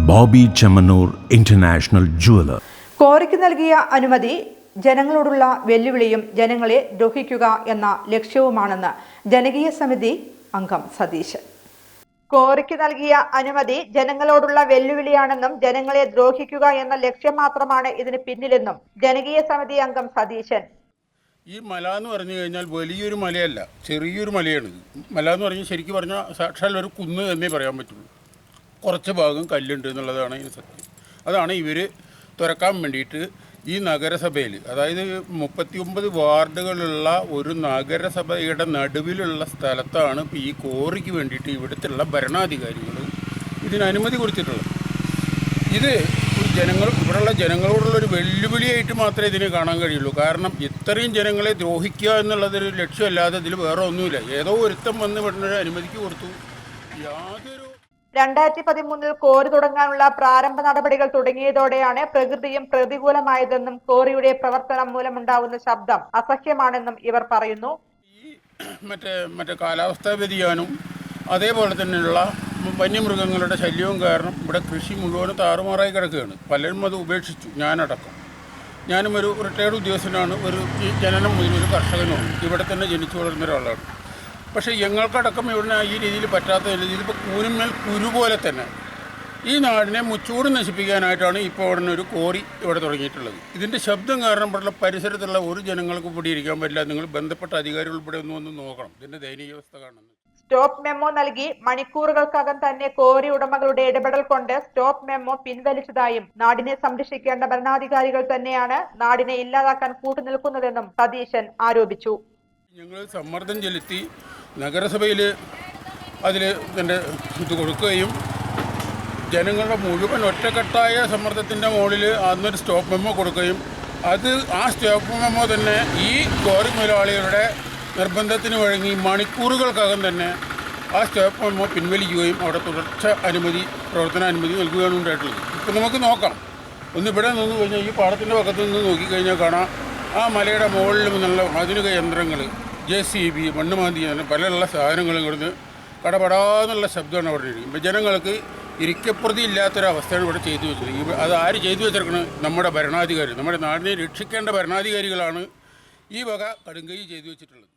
Bobby Chemmanur international jeweller. കോറിക്ക് നൽകിയ അനുമതി ജനങ്ങളോടുള്ള വെല്ലുവിളിയും ജനങ്ങളെ ദ്രോഹിക്കുക എന്ന ലക്ഷ്യവുമാണെന്ന് ജനകീയ സമിതി അംഗം സതീശൻ. കോറിക്ക് നൽകിയ അനുമതി ജനങ്ങളോടുള്ള വെല്ലുവിളിയാണെന്നും ജനങ്ങളെ ദ്രോഹിക്കുക എന്ന ലക്ഷ്യം മാത്രമാണ് ഇതിന് പിന്നിലെന്നും ജനകീയ സമിതി അംഗം സതീശൻ. ഈ മല എന്ന് പറഞ്ഞു കഴിഞ്ഞാൽ വലിയൊരു മലയല്ല, ചെറിയൊരു മലയാണ്. മല എന്ന് പറഞ്ഞാൽ ശരിക്കും പറഞ്ഞാൽ സാക്ഷാൽ ഒരു കുന്ന് എന്നേ പറയാൻ പറ്റുള്ളൂ. കുറച്ച് ഭാഗം കല്ലുണ്ട് എന്നുള്ളതാണ് ഇതിന് സത്യം. അതാണ് ഇവർ തുറക്കാൻ വേണ്ടിയിട്ട് ഈ നഗരസഭയിൽ, അതായത് 39 വാർഡുകളുള്ള ഒരു നഗരസഭയുടെ നടുവിലുള്ള സ്ഥലത്താണ് ഇപ്പോൾ ഈ കോറിക്ക് വേണ്ടിയിട്ട് ഇവിടുത്തെ ഭരണാധികാരികൾ ഇതിന് അനുമതി കൊടുത്തിട്ടുള്ളത്. ഇത് ഇവിടെയുള്ള ജനങ്ങളോടുള്ളൊരു വെല്ലുവിളിയായിട്ട് മാത്രമേ ഇതിനെ കാണാൻ കഴിയുള്ളൂ. കാരണം ഇത്രയും ജനങ്ങളെ ദ്രോഹിക്കുക എന്നുള്ളതൊരു ലക്ഷ്യമല്ലാതെ ഇതിൽ വേറെ ഒന്നുമില്ല. ഏതോ ഒരുത്തം വന്ന് ഇവിടെ അനുമതിക്ക് കൊടുത്തു. യാതൊരു 2013 കോറി തുടങ്ങാനുള്ള പ്രാരംഭ നടപടികൾ തുടങ്ങിയതോടെയാണ് പ്രകൃതിയും പ്രതികൂലമായതെന്നും കോറിയുടെ പ്രവർത്തനം മൂലമുണ്ടാവുന്ന ശബ്ദം അസഹ്യമാണെന്നും ഇവർ പറയുന്നു. ഈ മറ്റേ കാലാവസ്ഥാ വ്യതിയാനവും അതേപോലെ തന്നെയുള്ള വന്യമൃഗങ്ങളുടെ ശല്യവും കാരണം ഇവിടെ കൃഷി മുഴുവൻ താറുമാറായി കിടക്കുകയാണ്. പലരും അത് ഉപേക്ഷിച്ചു, ഞാനടക്കം. ഞാനും ഒരു റിട്ടയർഡ് ഉദ്യോഗസ്ഥനാണ്, ഒരു ജനനം മുതൽ ഒരു കർഷകനുമാണ്, ഇവിടെ തന്നെ ജനിച്ചു വളർന്ന ഒരാളാണ്. പക്ഷേ ഞങ്ങൾക്കടക്കം ഇവിടെ ഈ രീതിയിൽ പറ്റാത്ത രീതിയിൽ ഇപ്പോൾ കൂനുമേൽ കുരു പോലെ തന്നെ ഈ നാടിനെ മുച്ചൂട് നശിപ്പിക്കാനായിട്ടാണ് ഇപ്പോൾ ഉടനെ ഒരു കോറി ഇവിടെ തുടങ്ങിയിട്ടുള്ളത്. ഇതിൻ്റെ ശബ്ദം കാരണം ഇവിടെയുള്ള പരിസരത്തുള്ള ഒരു ജനങ്ങൾക്ക് ഇവിടെ ഇരിക്കാൻ പറ്റില്ല. നിങ്ങൾ ബന്ധപ്പെട്ട അധികാരികൾ ഇവിടെ ഒന്ന് നോക്കണം ഇതിൻ്റെ ദയനീയാവസ്ഥ കാണുന്നത്. സ്റ്റോപ്പ് മെമ്മോ നൽകി മണിക്കൂറുകൾക്കകം തന്നെ കോറി ഉടമകളുടെ ഇടപെടൽ കൊണ്ട് സ്റ്റോപ്പ് മെമ്മോ പിൻവലിച്ചതായും നാടിനെ സംരക്ഷിക്കേണ്ട ഭരണാധികാരികൾ തന്നെയാണ് നാടിനെ ഇല്ലാതാക്കാൻ കൂട്ടുനിൽക്കുന്നതെന്നും സതീശൻ ആരോപിച്ചു. ഞങ്ങൾ സമ്മർദ്ദം ചെലുത്തി നഗരസഭയിൽ അതിൽ ഇതിൻ്റെ ഇത് കൊടുക്കുകയും ജനങ്ങളുടെ മുഴുവൻ ഒറ്റക്കെട്ടായ സമ്മർദ്ദത്തിൻ്റെ മുകളിൽ അന്നൊരു സ്റ്റോപ്പ് മെമ്മോ കൊടുക്കുകയും ആ സ്റ്റോപ്പ് മെമ്മോ തന്നെ ഈ കോറി മുതലാളികളുടെ നിർബന്ധത്തിന് വഴങ്ങി മണിക്കൂറുകൾക്കകം തന്നെ ആ സ്റ്റോപ്പ് മെമ്മോ പിൻവലിക്കുകയും അവിടെ പ്രവർത്തന അനുമതി നൽകുകയാണ് ഉണ്ടായിട്ടുള്ളത്. ഇപ്പോൾ നമുക്ക് നോക്കാം, ഇവിടെ നിന്ന് കഴിഞ്ഞാൽ ഈ പാടത്തിൻ്റെ പക്കത്തു നിന്ന് നോക്കിക്കഴിഞ്ഞാൽ കാണാം ആ മലയുടെ മുകളിൽ നിന്നുള്ള ആധുനിക യന്ത്രങ്ങൾ, JCB, മണ്ണ് മാന്തി, പലയുള്ള സാധനങ്ങളും ഇവിടുന്ന് കടപടാന്നുള്ള ശബ്ദമാണ് അവിടെ ഇരിക്കും. ഇപ്പോൾ ജനങ്ങൾക്ക് ഇരിക്കപ്രതി ഇല്ലാത്തൊരവസ്ഥയാണ് ഇവിടെ ചെയ്തു വെച്ചത്. അത് ആര് ചെയ്തു വെച്ചിരിക്കണം? നമ്മുടെ ഭരണാധികാരി, നമ്മുടെ നാടിനെ രക്ഷിക്കേണ്ട ഭരണാധികാരികളാണ് ഈ വക കടുങ്കൈ ചെയ്തു വെച്ചിട്ടുള്ളത്.